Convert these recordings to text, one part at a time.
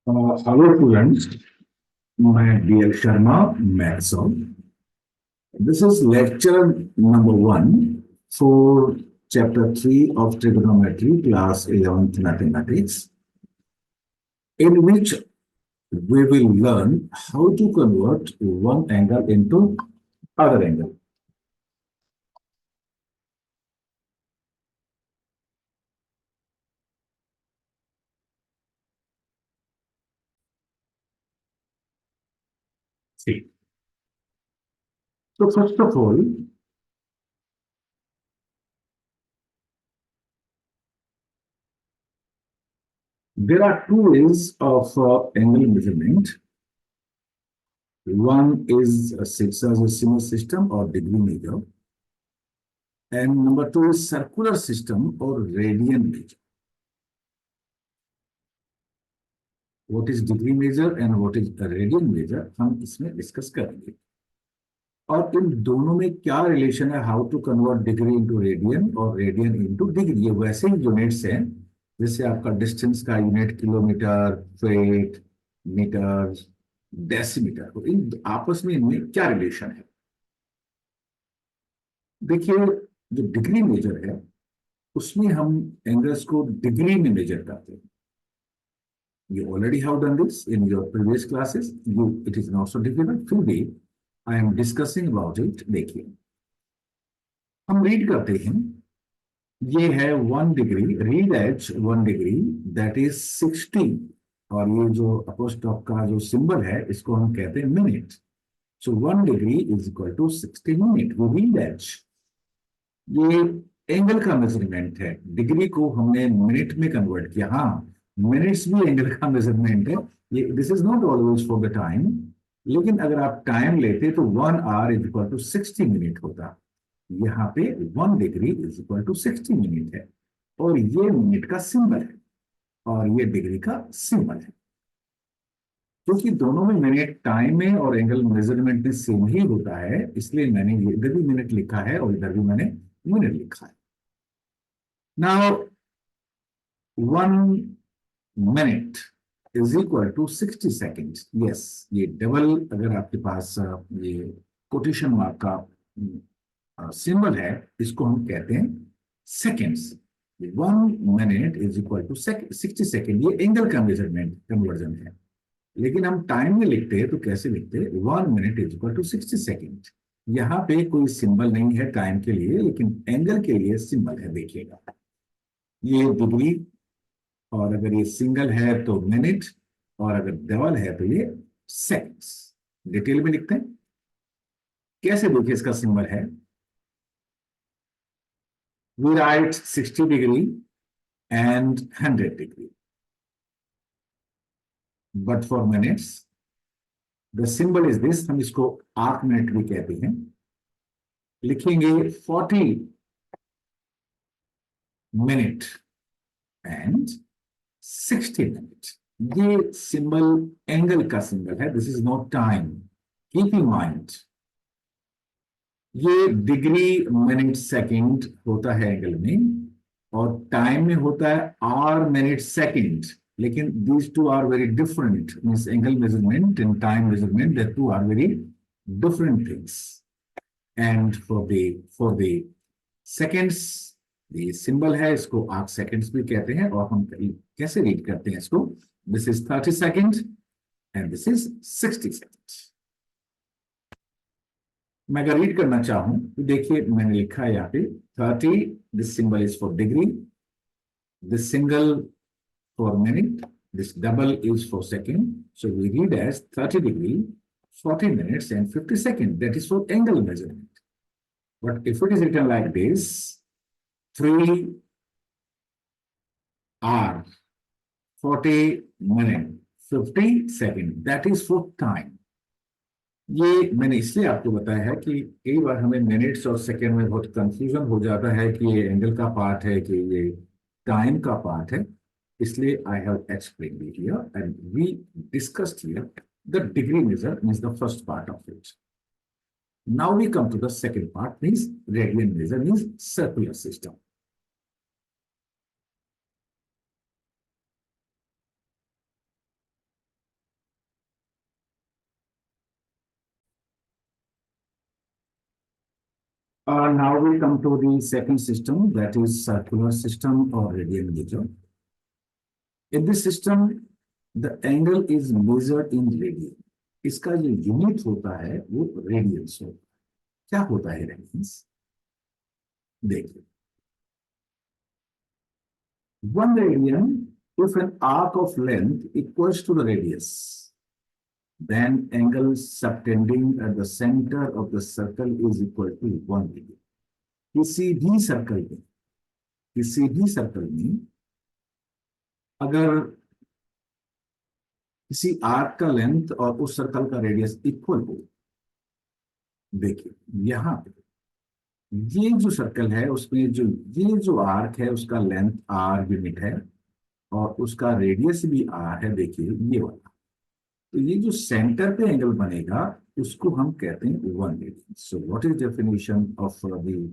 Hello students, my dear Sharma Mathson. This is lecture number 1 for chapter 3 of trigonometry, class 11th mathematics, in which we will learn how to convert one angle into other angle. See. So first of all, there are two ways of angle measurement. One is a six-decimal system or degree measure, and number two is circular system or radian measure. What is degree measure and what is radian measure हम इसमें discuss करेंगे और इन दोनों में क्या relation है, how to convert degree into radian और radian into degree. ये वैसे ही यूनिट्स हैं जैसे आपका डिस्टेंस का unit kilometre, feet, metre, decimetre. तो इन आपस में इनमें क्या रिलेशन है? देखिए, जो डिग्री मेजर है उसमें हम एंगल्स को डिग्री में मेजर करते हैं. You already have done this in your previous classes. It is not so difficult. Today, I am discussing about it. देखिए, हम रीड करते हैं. ये है 1 degree. Read as 1 degree that is 60. और ये जो अपोस्ट्रोफ का जो सिंबल है इसको हम कहते हैं minute. So 1 degree is equal to 60 minute. वो रीड एज ये एंगल का मेजरमेंट है. डिग्री को हमने मिनट में कन्वर्ट किया. हाँ, मिनट्स भी एंगल का मेजरमेंट है. ये this is not always for the time, लेकिन अगर आप टाइम लेते तो 1 hour is equal to 60 minute होता. यहाँ पे 1 degree is equal to 60 minute है और ये मिनट का सिंबल है और ये डिग्री का सिंबल है. क्योंकि दोनों में मिनट टाइम में और एंगल मेजरमेंट में सेम ही होता है, इसलिए मैंने ये इधर भी मिनट लिखा है और इधर भी मैंने मिनट लिखा है. Now 1 minute is equal to 60 second. Yes, ये डबल अगर आपके पास ये कोटेशन मार्क का सिंबल है इसको हम कहते हैं seconds. 1 minute is equal to 60 second. ये एंगल का मेजरमेंट कन्वर्जन है, लेकिन हम टाइम में लिखते हैं तो कैसे लिखते हैं? 1 minute is equal to 60 second. यहाँ पे कोई सिंबल नहीं है टाइम के लिए, लेकिन एंगल के लिए सिंबल है. देखिएगा, ये डिग्री, और अगर ये सिंगल है तो मिनट, और अगर डबल है तो ये सेकेंड्स. डिटेल में लिखते हैं. कैसे? देखिए, इसका सिंबल है we write 60 degree and 100 degree, but for minutes the symbol is this. हम इसको आर्क मिनट भी कहते हैं. लिखेंगे 40 मिनट एंड 60 मिनट. ये सिंबल एंगल का सिंबल है. This is not time. Keep in mind, ये डिग्री मिनट सेकंड होता है एंगल में, और टाइम में होता है आवर मिनट सेकंड. लेकिन these two are very different. Means angle measurement and time measurement, the two are very different things. And for the seconds, ये सिंबल है, इसको आर्क सेकंड्स भी कहते हैं. और हम कैसे रीड करते हैं इसको? This is 30 second and this is 60 second. मैं अगर रीड करना चाहूं तो देखिए, मैंने लिखा है यहाँ पे 30. This symbol is for degree, this single for minute, this double is for second. So we read as 30 degree, 40 minutes and 50 seconds. That is for angle measurement. But if it is written like this, 3 hours, 40 minutes, 50 seconds, that is for time. ये मैंने इसलिए आपको बताया है कि कई बार हमें minutes और सेकंड में बहुत कंफ्यूजन हो जाता है कि ये एंगल का पार्ट है कि ये टाइम का पार्ट है. इसलिए I have explained it here and we discussed here the degree measure means the first part of it. Now we come to the second part, means radian measure, means circular system. Now we come to the second system, that is circular system or radian measure. In this system, the angle is measured in radian. इसका जो unit होता है वो radiance होता है. क्या होता है रेडियंस? देखिए, 1 radian, if an arc of length equals to the radius, then angle subtending at the center of the circle is equal to 1 radian. किसी भी सर्कल में अगर किसी आर्क का लेंथ और उस सर्कल का रेडियस इक्वल हो, देखिए यहां पे ये जो सर्कल है उसमें जो ये जो आर्क है उसका लेंथ आर यूनिट है और उसका रेडियस भी आर है. देखिए ये वाला, तो ये जो सेंटर पे एंगल बनेगा उसको हम कहते हैं 1 radian. So what is definition of the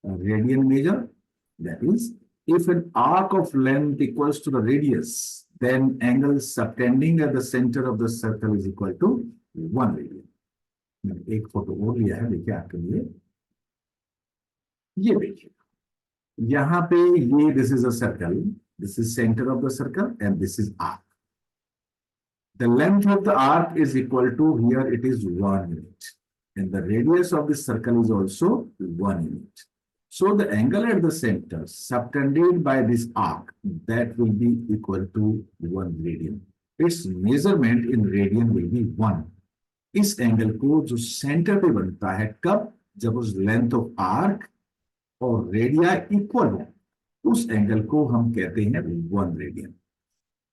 radian measure? That is, if an arc of length equals to the radius, then angle subtending at the center of the circle is equal to 1 radian. मैंने एक photo और लिया है, देखिए आपके लिए. ये देखिए यहाँ पे ये this is a circle, this is centre of the circle and this is arc. The length of the arc is equal to, here it is 1 unit, and the radius of the circle is also 1 unit. So the angle at the center subtended by this arc, that will be equal to 1 radian. Its measurement in radian will be 1. इस angle को जो centre पे बनता है कब? जब उस length of arc और रेडिया इक्वल हो, उस एंगल को हम कहते हैं 1 रेडियन.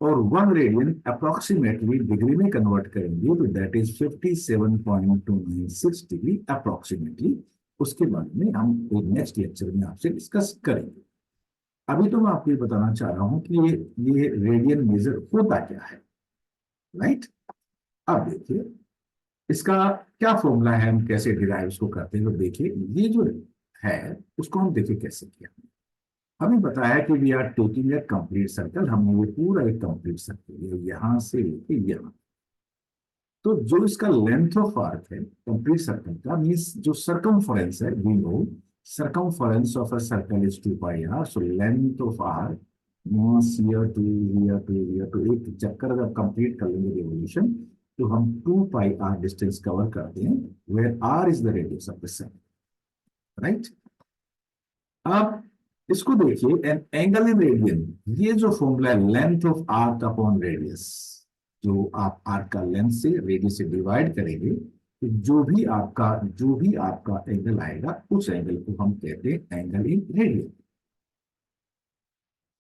और 1 रेडियन अप्रोक्सीमेटली डिग्री में कन्वर्ट करेंगे तो दैट इज 57.296 डिग्री अप्रोक्सीमेटली. उसके बाद में हम नेक्स्ट लेक्चर में आपसे डिस्कस करेंगे. अभी तो मैं आपको ये बताना चाह रहा हूं कि ये रेडियन मेजर होता क्या है, राइट? अब देखिए इसका क्या फॉर्मूला है, हम कैसे डिराइव उसको करते हैं. तो देखिए ये जो है उसको हम देखिए कैसे किया. हमें बताया कि we are taking a complete circle. हमने ये पूरा एक कंप्लीट सर्कल यहां से लेके यहां, तो जो इसका लेंथ ऑफ आर्क है कंप्लीट सर्कल का, मींस जो सर्कमफरेंस है, we know circumference of a circle is 2 pi r. So length of arc means here to here to here to, एक चक्कर अगर कंप्लीट कर लेंगे रिवोल्यूशन तो हम 2 पाई आर डिस्टेंस कवर करते हैं, where r is the radius of the circle, right? अब इसको देखिए, एन एंगल इन रेडियन, ये जो फॉर्मूला है length of arc upon radius, जो आप आर्क का लेंथ से रेडियस से डिवाइड करेंगे तो जो भी आपका एंगल आएगा उस एंगल को हम कहते हैं एंगल इन रेडियन.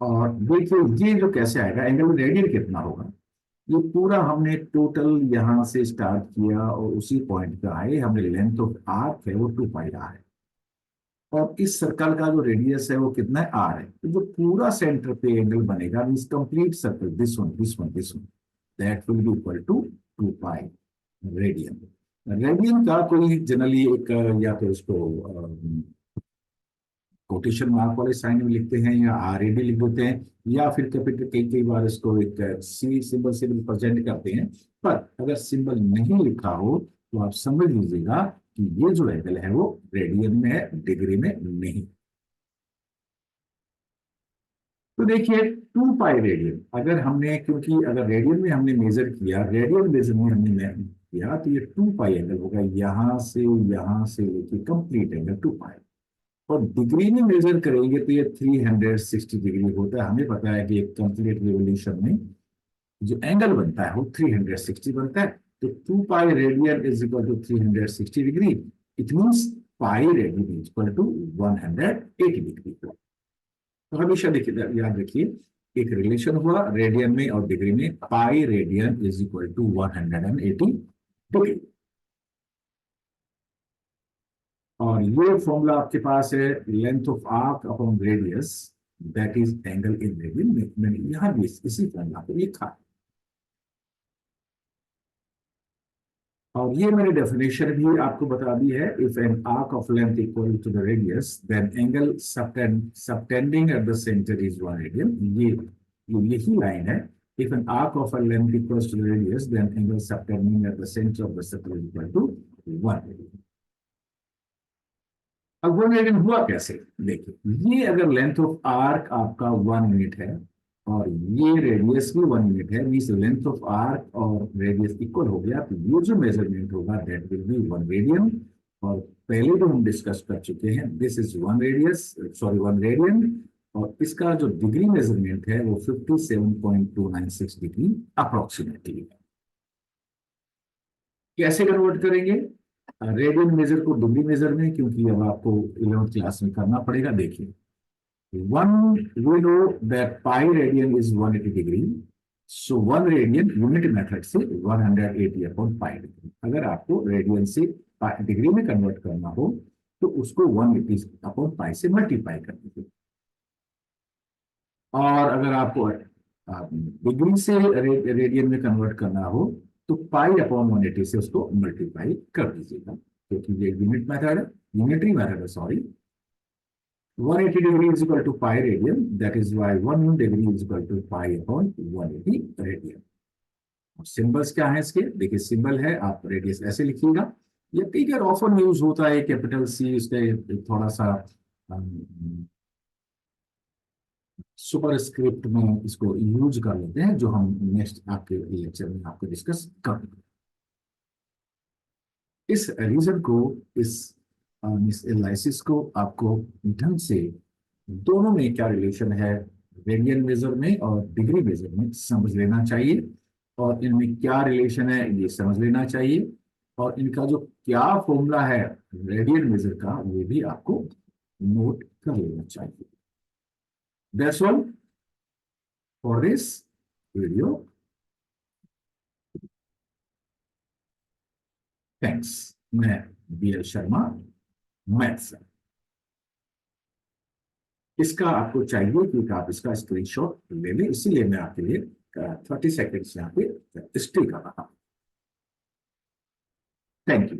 और देखिए ये जो कैसे आएगा, एंगल इन रेडियन कितना होगा, ये पूरा हमने टोटल यहां से स्टार्ट किया और उसी पॉइंट पे आए. हमने लेंथ ऑफ आर्क है वो 2 पाई आर है और इस सर्कल का जो रेडियस है वो कितना है, आर है. तो जो पूरा सेंटर पे एंगल बनेगा means complete circle, this one this one this one, that will be equal to 2 pi radian. Radian का कोई जनरली एक या तो इसको कोटेशन मार्क वाले साइन में लिखते हैं या आरएडी लिख देते हैं या फिर कैपिटल कई बार इसको एक सी सिंबल से रिप्रेजेंट करते हैं. पर अगर सिंबल नहीं लिखा हो तो आप समझ लीजिएगा कि ये जो एंगल है वो रेडियन में है, डिग्री में नहीं. तो देखिए 2 पाई रेडियन अगर हमने, क्योंकि अगर रेडियन में हमने मेजर किया, रेडियन मेजर में हमने किया तो ये 2 पाई एंगल होगा, यहां से लेके कंप्लीट एंगल 2 पाई. और डिग्री में मेजर करेंगे तो ये 360 डिग्री होता है. हमें पता है कि एक कंप्लीट रिवोल्यूशन में जो एंगल बनता है वो 360 बनता है. तो 2 pi radian is equal to 360 degree. It means pi radian is equal to 180 degree. तो हमेशा देखिए, याद रखिए एक रिलेशन हुआ रेडियन में और डिग्री में, pi radian is equal to 180 degree. और ये फॉर्मूला आपके पास है length of arc upon radius, that is angle in radian. मैंने यहां भी इसी फॉर्मूला को लिखा. और ये मैंने डेफिनेशन भी आपको बता दी है. If an arc of length equal to the radius then angle subtending at the centre is 1 radian. यही लाइन है. If an arc of a length equals to the radius then angle subtending at the centre of the circle is equal to 1 radian. अब 1 radian हुआ कैसे, देखिए ये अगर length of arc आपका 1 unit है और ये रेडियस भी 1 यूनिट है, मीन्स लेंथ ऑफ आर्क और रेडियस इक्वल हो गया, तो ये जो मेजरमेंट होगा दैट विल बी 1 रेडियन। और पहले जो हम डिस्कस कर चुके हैं, this is 1 radius, sorry 1 radian, और इसका जो डिग्री मेजरमेंट है वो 57.296 डिग्री अप्रोक्सीमेटली है। कैसे कन्वर्ट करेंगे रेडियन मेजर को डिग्री मेजर में, क्योंकि अब आपको 11th क्लास में करना पड़ेगा। देखिए, one we know that pi radian is 180 degree, so 1 radian unit method से 180 अपॉन पाई डिग्री। अगर आपको रेडियन से डिग्री में कन्वर्ट करना हो तो उसको 180 अपॉन पाई से मल्टीप्लाई कर दीजिए। और अगर आपको डिग्री से रेडियन में कन्वर्ट करना हो तो पाई अपॉन 180 से उसको मल्टीप्लाई कर दीजिएगा, क्योंकि ये यूनिट मेथड है, यूनिटरी मेथड है, sorry. 180 degree is equal to pi radian, that is why 1 degree is equal to pi upon 180 radian. Symbols क्या है इसके, देखिए सिंबल है, आप रेडियस ऐसे लिखिएगा। ये कई बार ऑफन यूज होता है कैपिटल सी, उसके थोड़ा सा सुपर स्क्रिप्ट में इसको यूज कर लेते हैं, जो हम नेक्स्ट आपके लेक्चर में आपको डिस्कस करेंगे। इस रीजन को, इस एनालिसिस को आपको ढंग से दोनों में क्या रिलेशन है, रेडियन मेजर में और डिग्री मेजर में समझ लेना चाहिए, और इनमें क्या रिलेशन है ये समझ लेना चाहिए, और इनका जो क्या फॉर्मूला है रेडियन मेजर का वो भी आपको नोट कर लेना चाहिए। That's all for this video. Thanks. मैं BL शर्मा, मैथ्स। इसका आपको चाहिए कि आप इसका स्क्रीनशॉट ले लें, इसीलिए मैं आपके लिए 30 सेकेंड्स यहाँ पे स्टे कर रहा हूं। Thank you.